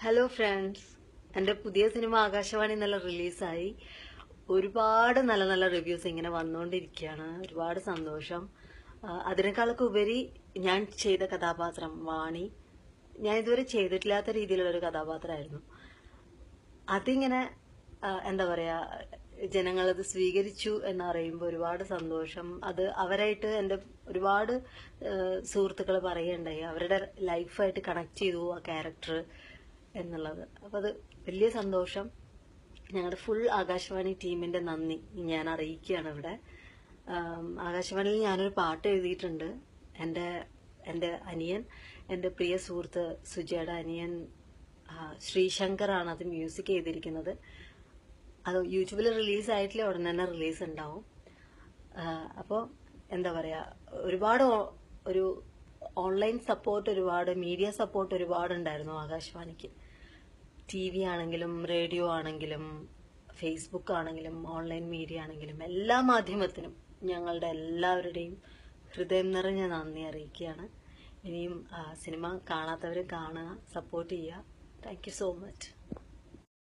Hello friends, എൻ്റെ പുതിയ cinema Akashvani നല്ല റിലീസായി. ഒരുപാട് നല്ല നല്ല റിവ്യൂസ് ഇങ്ങനെ വന്നുകൊണ്ടിരിക്കുകയാണ്. ഒരുപാട് സന്തോഷം. അതിനേക്കാളൊക്കെ ഉപരി ഞാൻ ചെയ്ത കഥാപാത്രം വാണി, ഞാൻ ഇതുവരെ ചെയ്തിട്ടില്ലാത്ത രീതിയിലുള്ളൊരു കഥാപാത്രമായിരുന്നു. അതിങ്ങനെ എന്താ പറയാ, ജനങ്ങളത് സ്വീകരിച്ചു എന്നറിയുമ്പോൾ ഒരുപാട് സന്തോഷം. അത് അവരായിട്ട് എൻ്റെ ഒരുപാട് സുഹൃത്തുക്കൾ പറയുണ്ടായി, അവരുടെ ലൈഫായിട്ട് കണക്ട് ചെയ്തു ആ ക്യാരക്ടർ എന്നുള്ളത്. അപ്പം അത് വലിയ സന്തോഷം. ഞങ്ങളുടെ ഫുൾ ആകാശവാണി ടീമിന്റെ നന്ദി ഞാൻ അറിയിക്കുകയാണ് ഇവിടെ. ആകാശവാണിയിൽ ഞാനൊരു പാട്ട് എഴുതിയിട്ടുണ്ട്. എൻ്റെ അനിയൻ, എൻ്റെ പ്രിയ സുഹൃത്ത് സുജയുടെ അനിയൻ ശ്രീശങ്കറാണ് അത് മ്യൂസിക് ചെയ്തിരിക്കുന്നത്. അത് യൂട്യൂബിൽ റിലീസായിട്ടില്ല, ഉടൻ തന്നെ റിലീസ് ഉണ്ടാവും. അപ്പോൾ എന്താ പറയുക, ഒരുപാട് ഒരു ഓൺലൈൻ സപ്പോർട്ട്, ഒരുപാട് മീഡിയ സപ്പോർട്ട് ഒരുപാടുണ്ടായിരുന്നു ആകാശവാണിക്ക്. TV ആണെങ്കിലും റേഡിയോ ആണെങ്കിലും ഫേസ്ബുക്ക് ആണെങ്കിലും ഓൺലൈൻ മീഡിയ ആണെങ്കിലും എല്ലാ മാധ്യമത്തിനും ഞങ്ങളുടെ എല്ലാവരുടെയും ഹൃദയം നിറഞ്ഞ നന്ദി അറിയിക്കുകയാണ്. ഇനിയും സിനിമ കാണാത്തവർ കാണുക, സപ്പോർട്ട് ചെയ്യുക. Thank you so much.